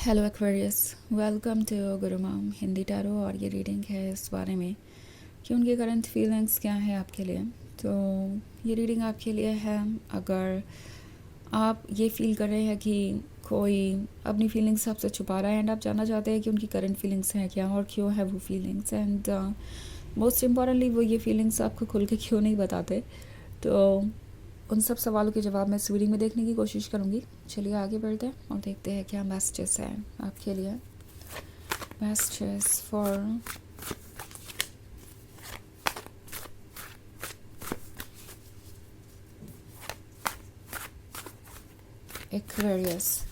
Hello Aquarius, welcome to Gurumaam Hindi tarot. और ये reading है इस बारे में कि उनके करंट फीलिंग्स क्या है आपके लिए। तो ये रीडिंग आपके लिए है अगर आप ये फील कर रहे हैं कि कोई अपनी फीलिंग्स आपसे छुपा रहा है एंड आप जानना चाहते हैं कि उनकी करंट फीलिंग्स हैं क्या और क्यों है वो फीलिंग्स, एंड मोस्ट इम्पॉर्टेंटली वो ये फीलिंग्स आपको खुल के क्यों नहीं बताते। तो उन सब सवालों के जवाब मैं इस रीडिंग में देखने की कोशिश करूँगी। चलिए आगे बढ़ते हैं और देखते हैं क्या मैसेजेस हैं आपके लिए। Messages for Aquarius.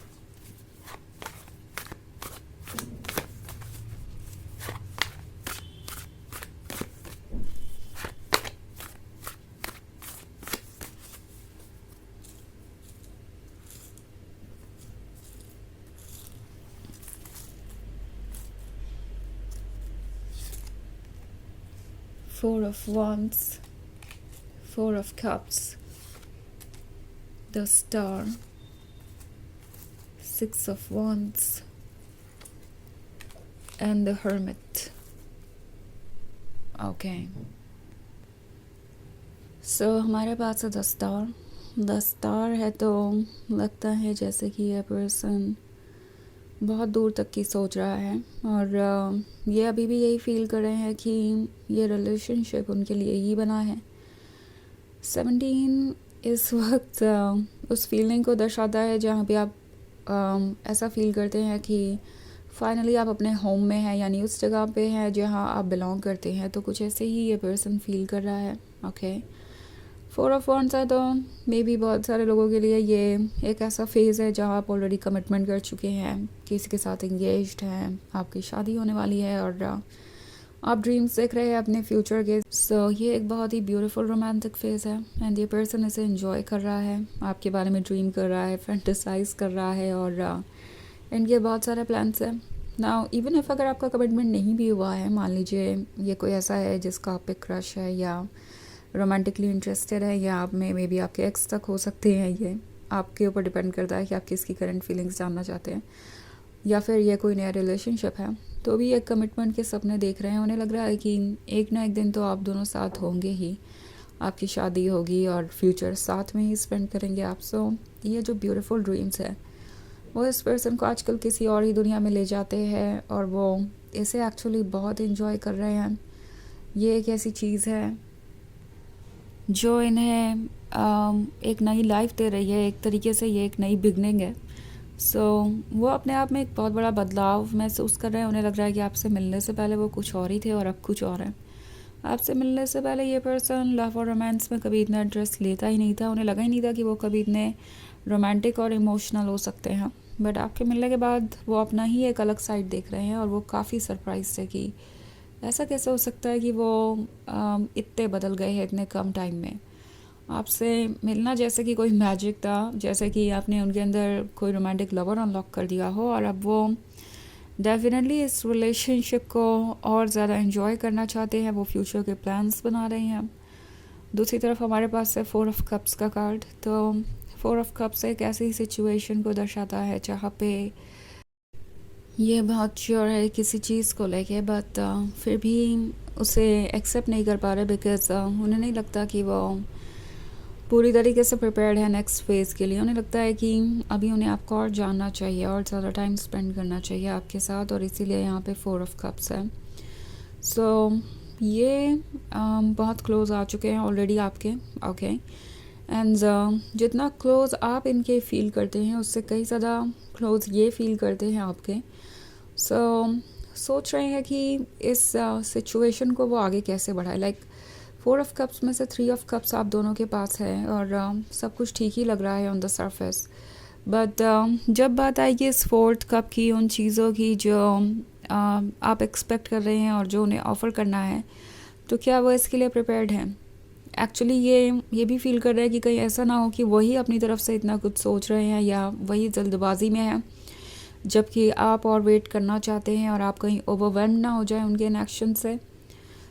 4 of Wands, 4 of Cups, the Star, 6 of Wands and the Hermit. Okay, so हमारे पास है द स्टार है। तो लगता है जैसे कि यह पर्सन बहुत दूर तक की सोच रहा है और ये अभी भी यही फील कर रहे हैं कि ये रिलेशनशिप उनके लिए ही बना है। 17 इस वक्त उस फीलिंग को दर्शाता है जहाँ पे आप ऐसा फील करते हैं कि फाइनली आप अपने होम में हैं, यानी उस जगह पे हैं जहाँ आप बिलोंग करते हैं। तो कुछ ऐसे ही ये पर्सन फील कर रहा है। ओके, 4 ऑफ वॉन्ड्स है तो मे बी बहुत सारे लोगों के लिए ये एक ऐसा फेज़ है जहाँ आप ऑलरेडी कमिटमेंट कर चुके हैं, किसी के साथ इंगेज्ड हैं, आपकी शादी होने वाली है और आप ड्रीम्स देख रहे हैं अपने फ्यूचर के। सो ये एक बहुत ही ब्यूटीफुल रोमांटिक फेज़ है एंड ये पर्सन इसे एंजॉय कर रहा है, आपके बारे में ड्रीम कर रहा है, फैंटेसाइज कर रहा है और इनके बहुत सारे प्लान्स हैं। नाउ इवन इफ़ अगर आपका कमिटमेंट नहीं भी हुआ है, मान लीजिए ये कोई ऐसा है जिसका आप पे क्रश है या रोमांटिकली इंटरेस्टेड है या आप में मे बी आपके एक्स तक हो सकते हैं, ये आपके ऊपर डिपेंड करता है कि आप किसकी करंट फीलिंग्स जानना चाहते हैं, या फिर ये कोई नया रिलेशनशिप है तो भी एक कमिटमेंट के सपने देख रहे हैं। उन्हें लग रहा है कि एक ना एक दिन तो आप दोनों साथ होंगे ही, आपकी शादी होगी और फ्यूचर साथ में ही स्पेंड करेंगे आप। सो ये जो ब्यूटीफुल ड्रीम्स है वो इस पर्सन को आजकल किसी और ही दुनिया में ले जाते हैं और वो इसे एक्चुअली बहुत इन्जॉय कर रहे हैं। ये एक ऐसी चीज़ है जो इन्हें एक नई लाइफ दे रही है, एक तरीके से ये एक नई बिगनिंग है। सो वो अपने आप में एक बहुत बड़ा बदलाव महसूस कर रहे हैं। उन्हें लग रहा है कि आपसे मिलने से पहले वो कुछ और ही थे और अब कुछ और है। आपसे मिलने से पहले ये पर्सन लव और रोमांस में कभी इतना इंटरेस्ट लेता ही नहीं था, उन्हें लगा ही नहीं था कि वो कभी इतने रोमांटिक और इमोशनल हो सकते हैं। बट आपके मिलने के बाद वो अपना ही एक अलग साइड देख रहे हैं और वो काफ़ी सरप्राइज थे कि ऐसा कैसे हो सकता है कि वो इतने बदल गए हैं इतने कम टाइम में। आपसे मिलना जैसे कि कोई मैजिक था, जैसे कि आपने उनके अंदर कोई रोमांटिक लवर अनलॉक कर दिया हो और अब वो डेफिनेटली इस रिलेशनशिप को और ज़्यादा एंजॉय करना चाहते हैं, वो फ्यूचर के प्लान्स बना रहे हैं। दूसरी तरफ हमारे पास है 4 ऑफ कप्स का कार्ड। तो 4 ऑफ कप्स एक ऐसी सिचुएशन को दर्शाता है जहाँ पे ये बहुत श्योर है किसी चीज़ को लेके, बट फिर भी उसे एक्सेप्ट नहीं कर पा रहे बिकॉज उन्हें नहीं लगता कि वो पूरी तरीके से प्रिपेयर्ड है नेक्स्ट फेज़ के लिए। उन्हें लगता है कि अभी उन्हें आपको और जानना चाहिए और ज़्यादा टाइम स्पेंड करना चाहिए आपके साथ, और इसीलिए यहाँ पे 4 ऑफ कप्स है। सो ये बहुत क्लोज आ चुके हैं ऑलरेडी आपके। ओके, एंड जितना क्लोज आप इनके फील करते हैं उससे कई ज़्यादा क्लोज ये फील करते हैं आपके। सोच रहे हैं कि इस सिचुएशन को वो आगे कैसे बढ़ाए। लाइक 4 ऑफ कप्स में से 3 ऑफ कप्स आप दोनों के पास है और सब कुछ ठीक ही लग रहा है ऑन द सरफेस, बट जब बात आएगी इस 4th कप की, उन चीज़ों की जो आप एक्सपेक्ट कर रहे हैं और जो उन्हें ऑफ़र करना है, तो क्या वो इसके लिए प्रिपेयर्ड हैं। एक्चुअली ये भी फील कर रहे हैं कि कहीं ऐसा ना हो कि वही अपनी तरफ से इतना कुछ सोच रहे हैं या वही जल्दबाजी में है, जबकि आप और वेट करना चाहते हैं और आप कहीं ओवरवेल्म ना हो जाए उनके इन एक्शन से।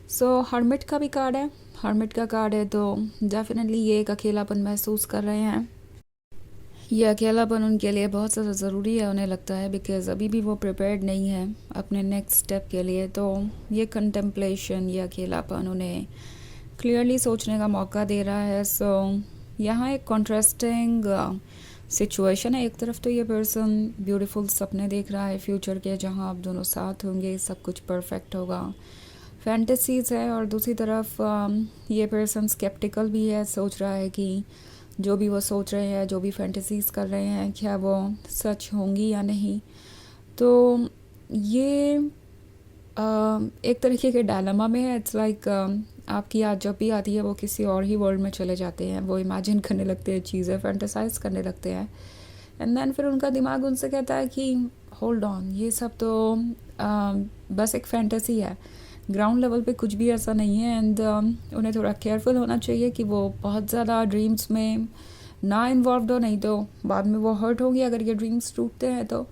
सो हर्मिट का भी कार्ड है। हर्मिट का कार्ड है तो डेफिनेटली ये एक अकेलापन महसूस कर रहे हैं ये अकेलापन उनके लिए बहुत ज़्यादा ज़रूरी है, उन्हें लगता है, बिकॉज़ अभी भी वो प्रिपेयर्ड नहीं है अपने नेक्स्ट स्टेप के लिए। तो ये कंटेम्पलेशन, ये अकेलापन उन्हें क्लियरली सोचने का मौका दे रहा है। सो यहाँ एक कॉन्ट्रास्टिंग सिचुएशन है। एक तरफ तो ये पर्सन ब्यूटीफुल सपने देख रहा है फ्यूचर के, जहाँ आप दोनों साथ होंगे, सब कुछ परफेक्ट होगा, फैंटेसीज़ है, और दूसरी तरफ ये पर्सन स्केप्टिकल भी है, सोच रहा है कि जो भी वो सोच रहे हैं, जो भी फैंटेसीज़ कर रहे हैं, क्या वो सच होंगी या नहीं। तो ये एक तरीके के डायलेमा में है। इट्स लाइक आपकी याद जब भी आती है वो किसी और ही वर्ल्ड में चले जाते हैं, वो इमेजिन करने लगते हैं चीज़ें, फैंटेसाइज करने लगते हैं, एंड देन फिर उनका दिमाग उनसे कहता है कि होल्ड ऑन, ये सब तो बस एक फैंटेसी है, ग्राउंड लेवल पे कुछ भी ऐसा नहीं है। एंड उन्हें थोड़ा केयरफुल होना चाहिए कि वो बहुत ज़्यादा ड्रीम्स में ना इन्वॉल्व हो, नहीं तो बाद में वो हर्ट होगी अगर ये ड्रीम्स टूटते हैं तो।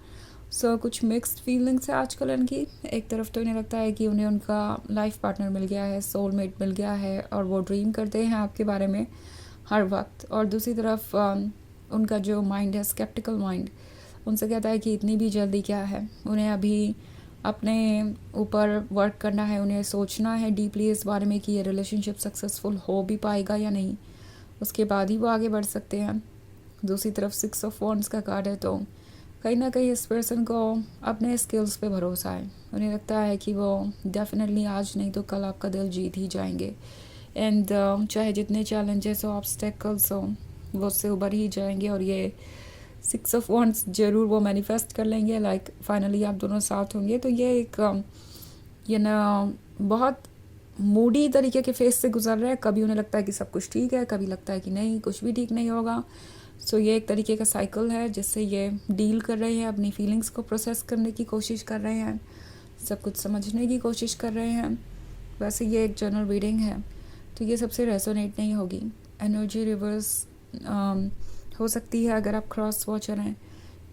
सो कुछ मिक्स्ड फीलिंग्स है आजकल इनकी। एक तरफ तो इन्हें लगता है कि उन्हें उनका लाइफ पार्टनर मिल गया है, सोलमेट मिल गया है, और वो ड्रीम करते हैं आपके बारे में हर वक्त, और दूसरी तरफ उनका जो माइंड है, स्केप्टिकल माइंड, उनसे कहता है कि इतनी भी जल्दी क्या है, उन्हें अभी अपने ऊपर वर्क करना है, उन्हें सोचना है डीपली इस बारे में कि ये रिलेशनशिप सक्सेसफुल हो भी पाएगा या नहीं, उसके बाद ही वो आगे बढ़ सकते हैं। दूसरी तरफ 6 ऑफ वॉन्ड्स का कार्ड है, तो कहीं ना कहीं इस पर्सन को अपने स्किल्स पे भरोसा है। उन्हें लगता है कि वो डेफिनेटली आज नहीं तो कल आपका दिल जीत ही जाएंगे, एंड चाहे जितने चैलेंजेस हो, ऑब्स्टेकल्स हो, वो उससे उबर ही जाएंगे, और ये 6 ऑफ वॉन्ड्स ज़रूर वो मैनिफेस्ट कर लेंगे। लाइक फाइनली आप दोनों साथ होंगे। तो ये एक ये ना बहुत मूडी तरीके के फेस से गुजर रहे हैं। कभी उन्हें लगता है कि सब कुछ ठीक है, कभी लगता है कि नहीं, कुछ भी ठीक नहीं होगा। सो ये एक तरीके का साइकिल है जिससे ये डील कर रहे हैं, अपनी फीलिंग्स को प्रोसेस करने की कोशिश कर रहे हैं, सब कुछ समझने की कोशिश कर रहे हैं। वैसे ये एक जनरल रीडिंग है, तो ये सबसे रेजोनेट नहीं होगी। एनर्जी रिवर्स हो सकती है अगर आप क्रॉस वॉचर हैं।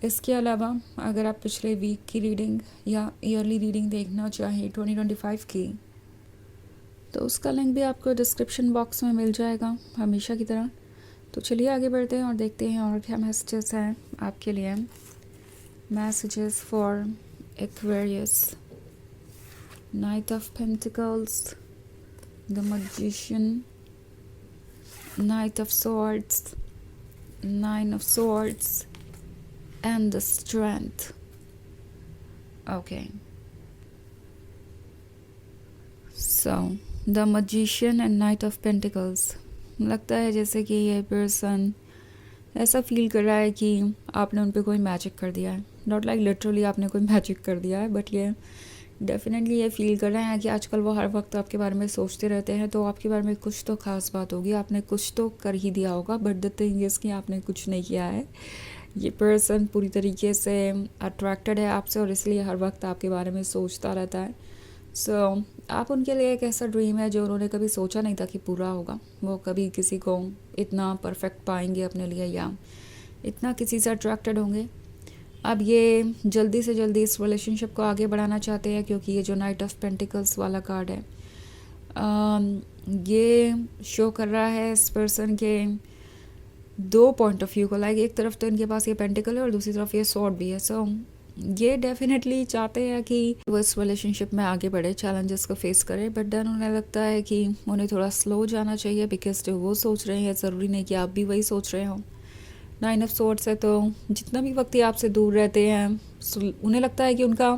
इसके अलावा अगर आप पिछले वीक की रीडिंग या ईयरली रीडिंग देखना चाहें 2025 की, तो उसका लिंक भी आपको डिस्क्रिप्शन बॉक्स में मिल जाएगा हमेशा की तरह। तो चलिए आगे बढ़ते हैं और देखते हैं और क्या मैसेजेस हैं आपके लिए। Messages for Aquarius, night of pentacles, the magician, night of swords, 9 of swords, and the strength. Okay. So, the magician and knight of pentacles. लगता है जैसे कि ये पर्सन ऐसा फील कर रहा है कि आपने उन पर कोई मैजिक कर दिया है। नॉट लाइक लिटरली आपने कोई मैजिक कर दिया है, बट ये डेफिनेटली ये फील कर रहे हैं कि आजकल वो हर वक्त आपके बारे में सोचते रहते हैं, तो आपके बारे में कुछ तो ख़ास बात होगी, आपने कुछ तो कर ही दिया होगा। बट द थिंग इज़ कि आपने कुछ नहीं किया है। ये पर्सन पूरी तरीके से अट्रैक्टेड है आपसे, और इसलिए हर वक्त आपके बारे में सोचता रहता है। सो आप उनके लिए एक ऐसा ड्रीम है जो उन्होंने कभी सोचा नहीं था कि पूरा होगा। वो कभी किसी को इतना परफेक्ट पाएंगे अपने लिए, या इतना किसी से अट्रैक्टेड होंगे। अब ये जल्दी से जल्दी इस रिलेशनशिप को आगे बढ़ाना चाहते हैं, क्योंकि ये जो नाइट ऑफ पेंटिकल्स वाला कार्ड है, ये शो कर रहा है इस पर्सन के 2 पॉइंट ऑफ व्यू को। लाइक एक तरफ तो इनके पास ये पेंटिकल है और दूसरी तरफ ये स्वॉर्ड भी है। सो ये डेफिनेटली चाहते हैं कि वो इस रिलेशनशिप में आगे बढ़े, चैलेंजेस को फेस करे, बट देन उन्हें लगता है कि उन्हें थोड़ा स्लो जाना चाहिए, बिकॉज जो वो सोच रहे हैं ज़रूरी नहीं कि आप भी वही सोच रहे हो। 9 ऑफ सॉर्ड्स है, तो जितना भी वक्त ये आपसे दूर रहते हैं, उन्हें लगता है कि उनका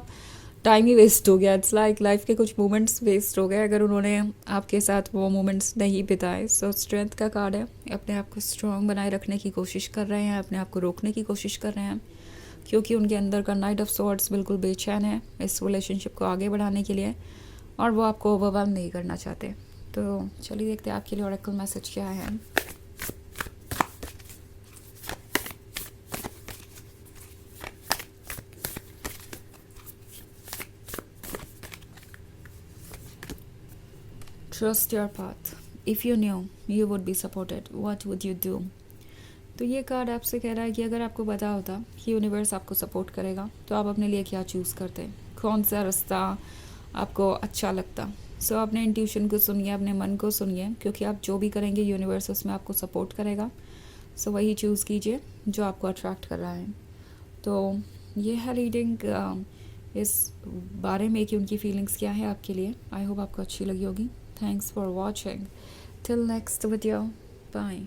टाइम ही वेस्ट हो गया। इट्स लाइक लाइफ के कुछ मोमेंट्स वेस्ट हो गए अगर उन्होंने आपके साथ वो मोमेंट्स नहीं बिताए। सो स्ट्रेंथ का कार्ड है, अपने आप को स्ट्रॉन्ग बनाए रखने की कोशिश कर रहे हैं, अपने आप को रोकने की कोशिश कर रहे हैं, क्योंकि उनके अंदर का नाइट ऑफ सॉर्ड्स बिल्कुल बेचैन है इस रिलेशनशिप को आगे बढ़ाने के लिए, और वो आपको ओवरवेल्म नहीं करना चाहते। तो चलिए देखते हैं आपके लिए ऑरेकल मैसेज क्या है। Trust your path. If you knew you would be supported, what would you do? तो ये कार्ड आपसे कह रहा है कि अगर आपको पता होता कि यूनिवर्स आपको सपोर्ट करेगा, तो आप अपने लिए क्या चूज़ करते, कौन सा रास्ता आपको अच्छा लगता। सो अपने इंट्यूशन को सुनिए, अपने मन को सुनिए, क्योंकि आप जो भी करेंगे यूनिवर्स उसमें आपको सपोर्ट करेगा। सो वही चूज़ कीजिए जो आपको अट्रैक्ट कर रहा है। तो ये है रीडिंग इस बारे में कि उनकी फीलिंग्स क्या है आपके लिए। आई होप आपको अच्छी लगी होगी। Thanks for watching. Till next video, bye.